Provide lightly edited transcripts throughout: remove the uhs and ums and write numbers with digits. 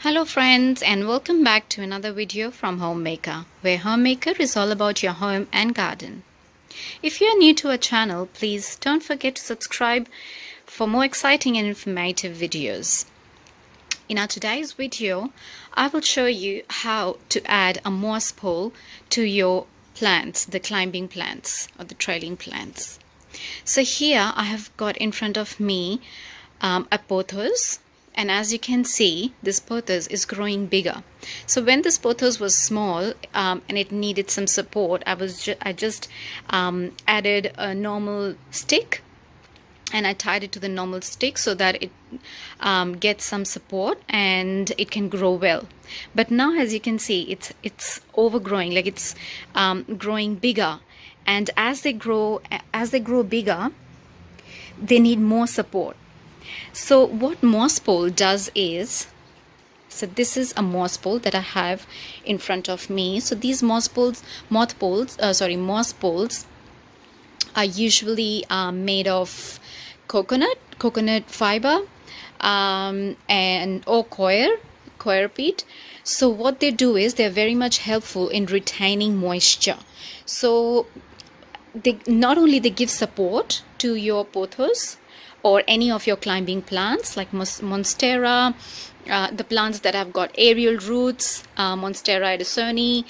Hello friends, and welcome back to another video from Homemaker, where Homemaker is all about your home and garden. If you are new to our channel, please don't forget to subscribe for more exciting and informative videos. In our today's video, I will show you how to add a moss pole to your plants, the climbing plants or the trailing plants. So here I have got in front of me a pothos. And as you can see, this pothos is growing bigger. So when this pothos was small and it needed some support, I just added a normal stick, and I tied it to the normal stick so that it gets some support and it can grow well. But now, as you can see, it's overgrowing, like it's growing bigger. And as they grow bigger, they need more support. So what moss pole does is, so this is a moss pole that I have in front of me. So these moss poles are usually made of coconut fiber or coir peat. So what they do is they're very much helpful in retaining moisture. So they give support to your pothos or any of your climbing plants like monstera, the plants that have got aerial roots, Monstera edisoni,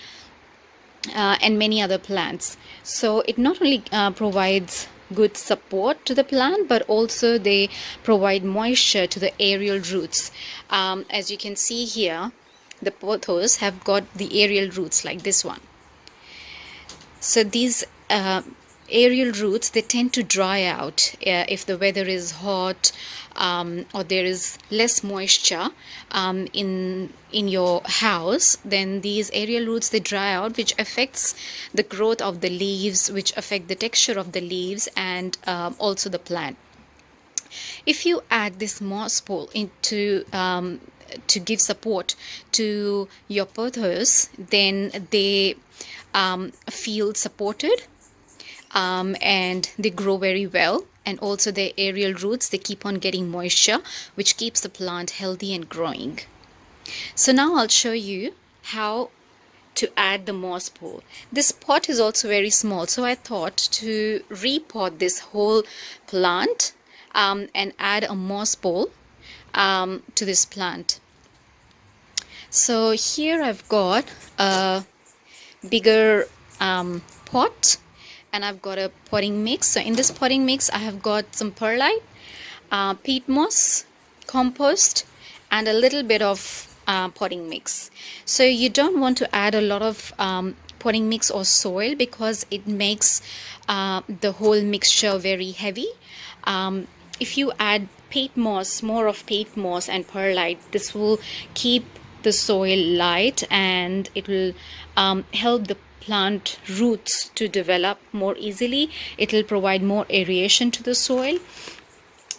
and many other plants. So it not only provides good support to the plant, but also they provide moisture to the aerial roots. As you can see here, the pothos have got the aerial roots like this one. So these aerial roots, they tend to dry out if the weather is hot or there is less moisture in your house. Then these aerial roots, they dry out, which affects the growth of the leaves, which affect the texture of the leaves and also the plant. If you add this moss pole into to give support to your pothos, then they feel supported and they grow very well. And also their aerial roots, they keep on getting moisture, which keeps the plant healthy and growing. So now I'll show you how to add the moss pole. This pot is also very small, so I thought to repot this whole plant and add a moss pole to this plant. So here I've got a bigger pot, and I've got a potting mix. So in this potting mix, I have got some perlite, peat moss, compost, and a little bit of potting mix. So you don't want to add a lot of potting mix or soil because it makes the whole mixture very heavy. If you add peat moss, more of peat moss and perlite, this will keep the soil light and it will help the plant roots to develop more easily. It will provide more aeration to the soil.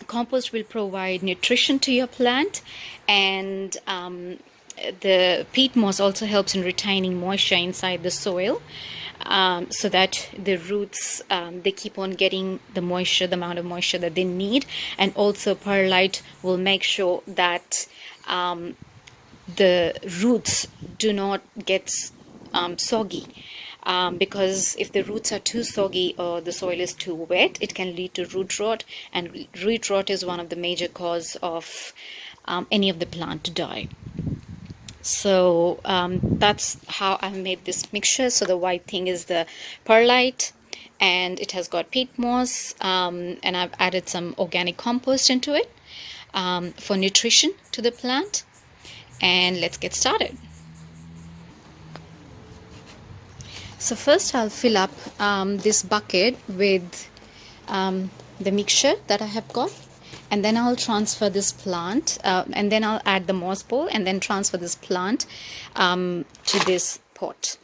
Compost will provide nutrition to your plant, and the peat moss also helps in retaining moisture inside the soil, so that the roots they keep on getting the moisture, the amount of moisture that they need. And also perlite will make sure that the roots do not get soggy, because if the roots are too soggy or the soil is too wet, it can lead to root rot, and root rot is one of the major cause of any of the plant to die. So that's how I made this mixture. So the white thing is the perlite, and it has got peat moss, and I've added some organic compost into it for nutrition to the plant. And let's get started. So first I'll fill up this bucket with the mixture that I have got, and then I'll transfer this plant, and then I'll add the moss pole and then transfer this plant to this pot.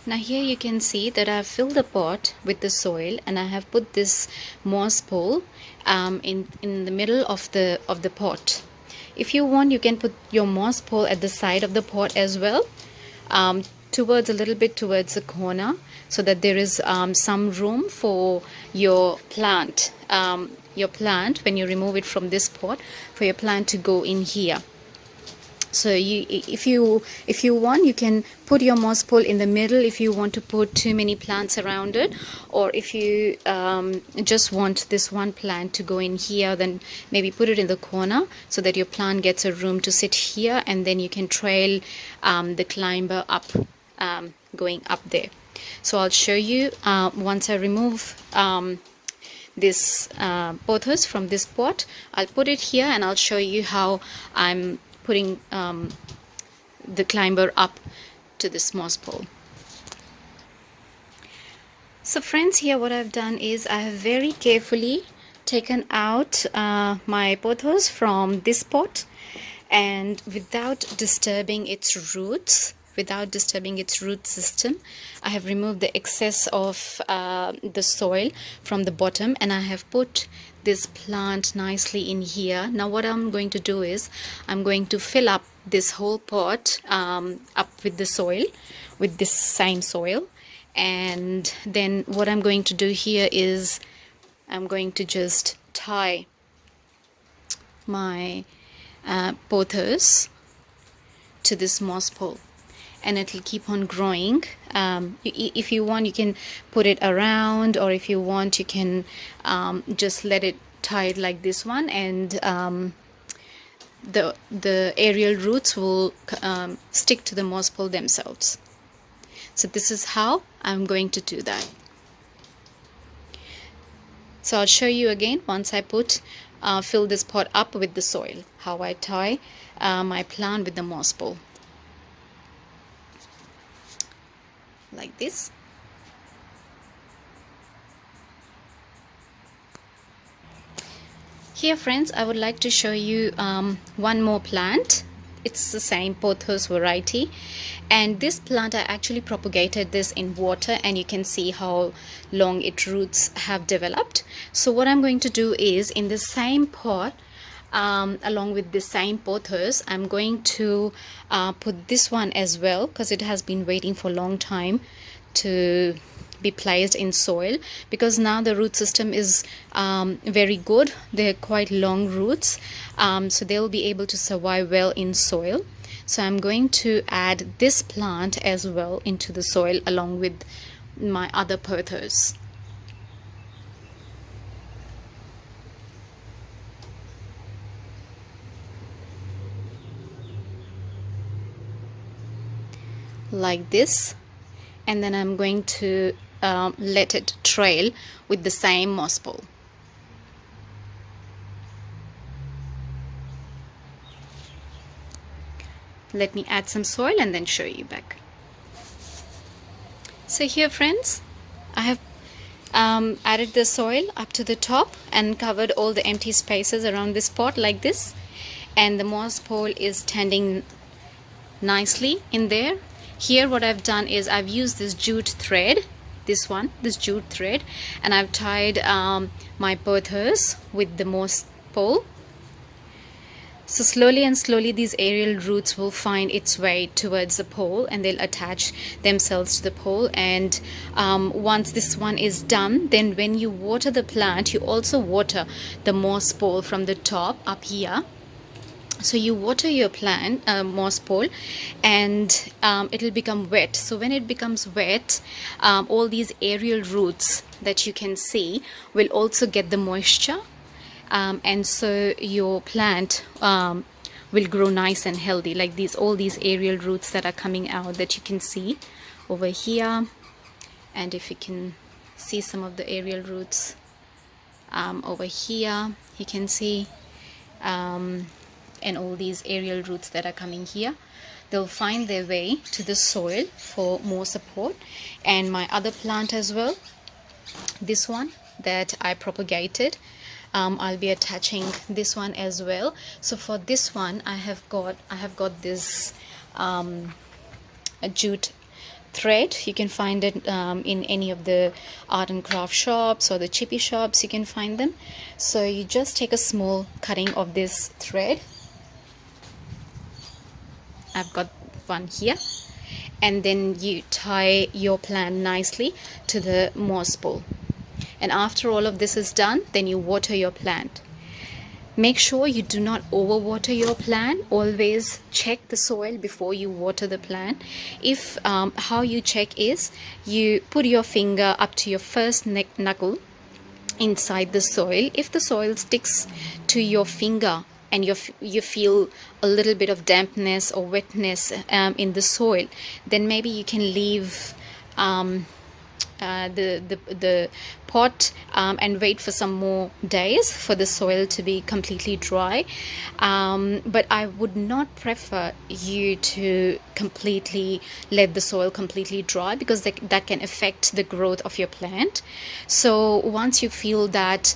Now here you can see that I've filled the pot with the soil, and I have put this moss pole in the middle of the pot. If you want, you can put your moss pole at the side of the pot as well, towards a little bit towards the corner, so that there is some room for your plant. When you remove it from this pot, for your plant to go in here. So if you want, you can put your moss pole in the middle if you want to put too many plants around it, or if you just want this one plant to go in here, then maybe put it in the corner so that your plant gets a room to sit here, and then you can trail the climber up, going up there. So I'll show you once I remove this pothos from this pot. I'll put it here and I'll show you how I'm putting the climber up to this moss pole. So friends, here what I've done is I have very carefully taken out my pothos from this pot, and without disturbing its roots, without disturbing its root system, I have removed the excess of the soil from the bottom, and I have put this plant nicely in here. Now what I'm going to do is I'm going to fill up this whole pot up with the soil, with this same soil, and then what I'm going to do here is I'm going to just tie my pothos to this moss pole, and it will keep on growing. If you want, you can put it around, or if you want, you can just let it tied like this one, and the aerial roots will stick to the moss pole themselves. So this is how I'm going to do that. So I'll show you again once I fill this pot up with the soil, how I tie my plant with the moss pole. Like this. Here friends, I would like to show you one more plant. It's the same pothos variety, and this plant I actually propagated this in water, and you can see how long its roots have developed. So what I'm going to do is, in the same pot, along with the same pothos, I'm going to put this one as well, because it has been waiting for a long time to be placed in soil, because now the root system is very good. They're quite long roots, so they'll be able to survive well in soil. So I'm going to add this plant as well into the soil along with my other pothos. Like this, and then I'm going to let it trail with the same moss pole. Let me add some soil and then show you back. So here friends, I have added the soil up to the top and covered all the empty spaces around this pot like this, and the moss pole is standing nicely in there. Here what I've done is I've used this jute thread, this jute thread, and I've tied my pothos with the moss pole. So slowly and slowly these aerial roots will find its way towards the pole, and they'll attach themselves to the pole. And once this one is done, then when you water the plant, you also water the moss pole from the top up here. So you water your plant moss pole, and it'll become wet. So when it becomes wet, all these aerial roots that you can see will also get the moisture, and so your plant will grow nice and healthy, like all these aerial roots that are coming out that you can see over here. And if you can see some of the aerial roots over here, you can see, and all these aerial roots that are coming here, they'll find their way to the soil for more support. And my other plant as well, this one that I propagated, I'll be attaching this one as well. So for this one, I have got this a jute thread. You can find it in any of the art and craft shops or the chippy shops. You can find them. So you just take a small cutting of this thread. I've got one here, and then you tie your plant nicely to the moss pole. And after all of this is done, then you water your plant. Make sure you do not overwater your plant. Always check the soil before you water the plant. If how you check is, you put your finger up to your first knuckle inside the soil. If the soil sticks to your finger and you feel a little bit of dampness or wetness in the soil, then maybe you can leave the pot and wait for some more days for the soil to be completely dry. But I would not prefer you to completely let the soil completely dry, because that can affect the growth of your plant. So once you feel that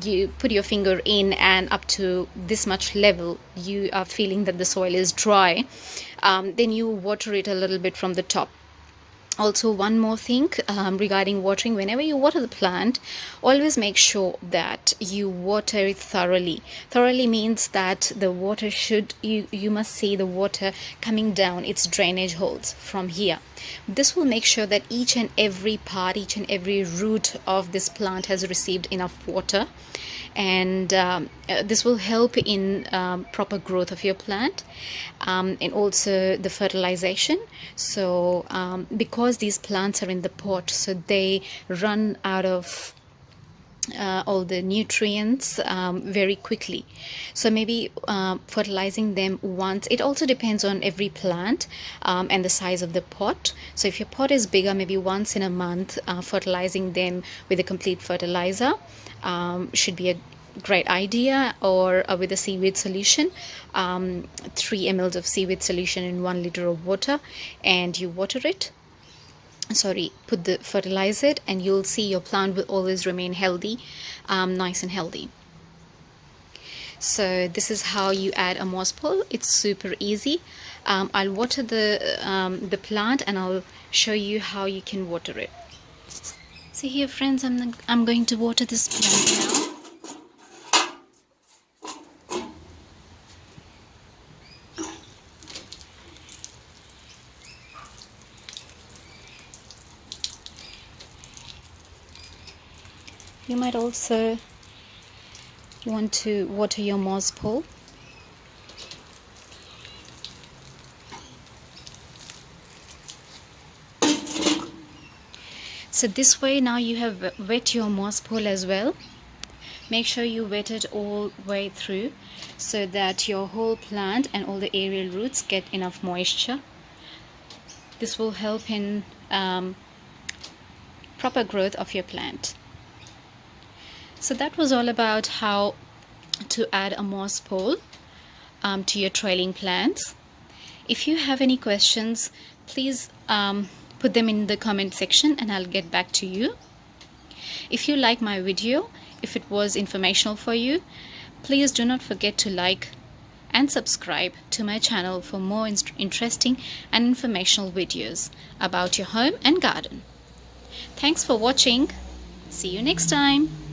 you put your finger in and up to this much level you are feeling that the soil is dry, then you water it a little bit from the top. Also, one more thing regarding watering: whenever you water the plant, always make sure that you water it thoroughly. Thoroughly means that the water you must see the water coming down its drainage holes from here. This will make sure that each and every part, each and every root of this plant has received enough water, and this will help in proper growth of your plant, and also the fertilization. So because these plants are in the pot, so they run out of all the nutrients very quickly. So maybe fertilizing them once. It also depends on every plant and the size of the pot. So if your pot is bigger, maybe once in a month fertilizing them with a complete fertilizer should be a great idea, or with a seaweed solution, 3 ml of seaweed solution in 1 liter of water, and you water it. Fertilize it, and you'll see your plant will always remain healthy, nice and healthy. So this is how you add a moss pole. It's super easy. I'll water the plant, and I'll show you how you can water it. See here, friends, I'm going to water this plant now. You might also want to water your moss pole. So this way now you have wet your moss pole as well. Make sure you wet it all the way through so that your whole plant and all the aerial roots get enough moisture. This will help in proper growth of your plant. So that was all about how to add a moss pole to your trailing plants. If you have any questions, please put them in the comment section and I'll get back to you. If you like my video, if it was informational for you, please do not forget to like and subscribe to my channel for more interesting and informational videos about your home and garden. Thanks for watching. See you next time.